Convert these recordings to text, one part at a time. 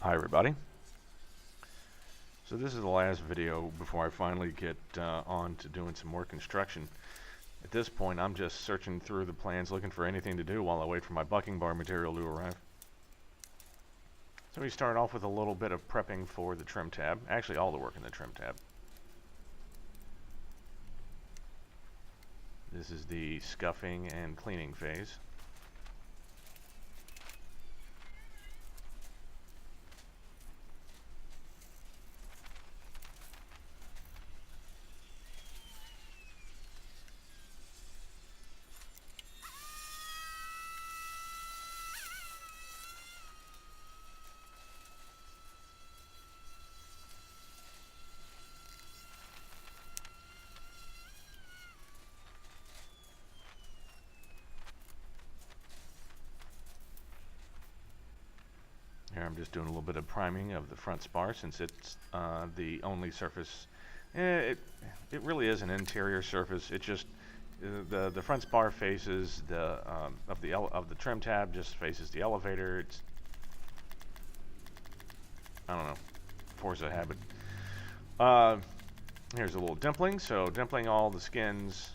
Hi everybody. So this is the last video before I finally get on to doing some more construction. At this point I'm just searching through the plans looking for anything to do while I wait for my bucking bar material to arrive. So we start off with a little bit of prepping for the trim tab. Actually all the work in the trim tab. This is the scuffing and cleaning phase. Here I'm just doing a little bit of priming of the front spar since it's the only surface. It really is an interior surface. It just the front spar faces the of the trim tab, just faces the elevator. It's, I don't know, force of habit. Here's a little dimpling. So dimpling all the skins,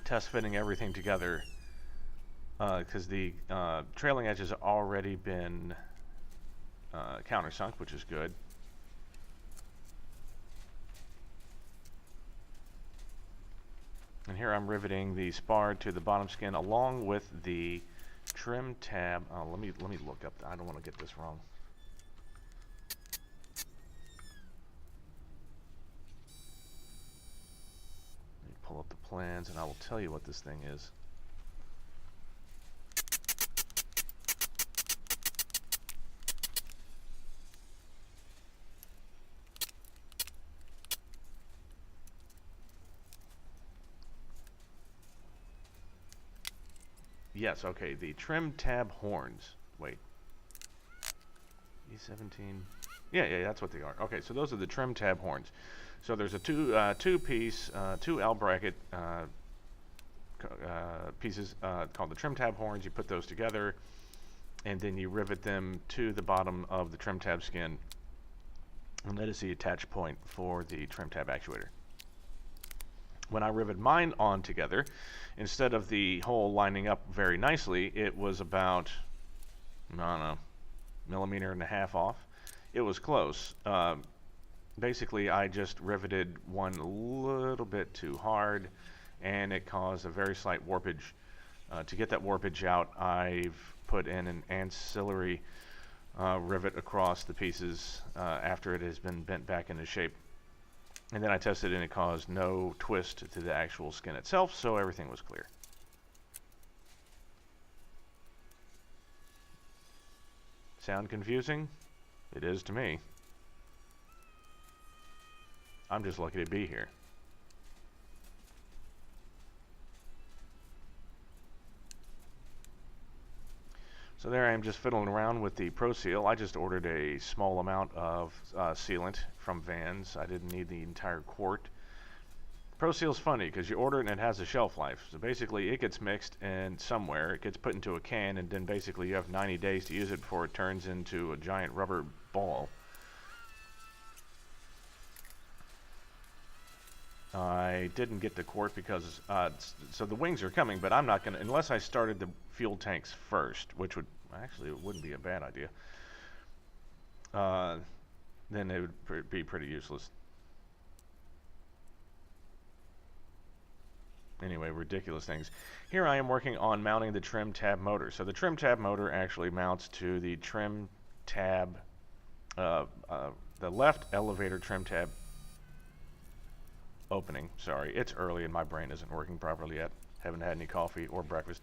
test fitting everything together. Because the trailing edge has already been countersunk, which is good. And here I'm riveting the spar to the bottom skin along with the trim tab. Let me look up. I don't want to get this wrong. Let me pull up the plans, and I will tell you what this thing is. Yes, okay, the trim tab horns. Wait. E17. Yeah, that's what they are. Okay, so those are the trim tab horns. So there's a two-piece, two L bracket pieces called the trim tab horns. You put those together, and then you rivet them to the bottom of the trim tab skin. And that is the attach point for the trim tab actuator. When I riveted mine on together, instead of the hole lining up very nicely, it was about, I don't know, 1.5 millimeters off. It was close. Basically, I just riveted one a little bit too hard, and it caused a very slight warpage. To get that warpage out, I've put in an ancillary rivet across the pieces after it has been bent back into shape. And then I tested it and it caused no twist to the actual skin itself, so everything was clear. Sound confusing? It is to me. I'm just lucky to be here. So there I am just fiddling around with the Pro Seal. I just ordered a small amount of sealant from Vans. I didn't need the entire quart. Pro Seal's funny because you order it and it has a shelf life. So basically it gets mixed and somewhere, it gets put into a can, and then basically you have 90 days to use it before it turns into a giant rubber ball. I didn't get the quart because, so the wings are coming, but I'm not going to, unless I started the fuel tanks first, which would, actually it wouldn't be a bad idea, then it would be pretty useless. Anyway, ridiculous things. Here I am working on mounting the trim tab motor. So the trim tab motor actually mounts to the trim tab, the left elevator trim tab opening. Sorry, it's early and my brain isn't working properly yet. Haven't had any coffee or breakfast.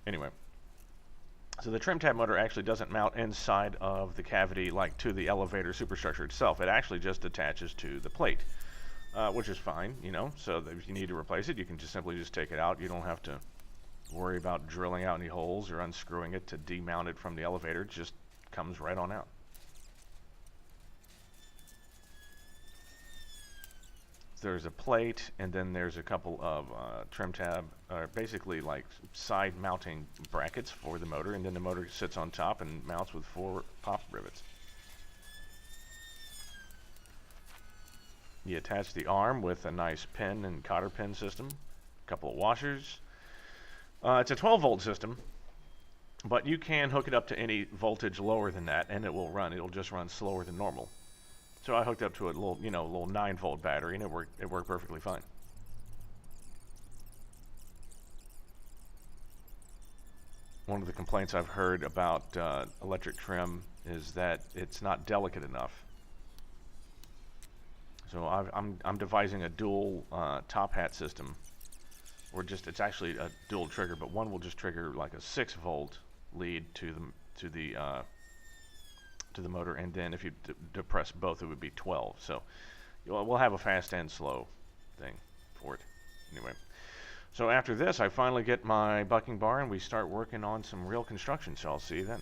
Anyway, so the trim tab motor actually doesn't mount inside of the cavity like to the elevator superstructure itself. It actually just attaches to the plate, which is fine, you know. So if you need to replace it, you can just simply take it out. You don't have to worry about drilling out any holes or unscrewing it to demount it from the elevator. It just comes right on out. There's a plate, and then there's a couple of trim tab, basically like side mounting brackets for the motor, and then the motor sits on top and mounts with 4 pop rivets. You attach the arm with a nice pin and cotter pin system, a couple of washers. It's a 12-volt system, but you can hook it up to any voltage lower than that, and it will run. It'll just run slower than normal. So I hooked up to a little, little 9-volt battery, and it worked perfectly fine. One of the complaints I've heard about electric trim is that it's not delicate enough. So I'm devising a dual top hat system, or it's actually a dual trigger, but one will just trigger like a 6-volt lead to the motor, and then if you depress both, it would be 12. So we'll have a fast and slow thing for it. Anyway, so after this, I finally get my bucking bar, and we start working on some real construction. So I'll see you then.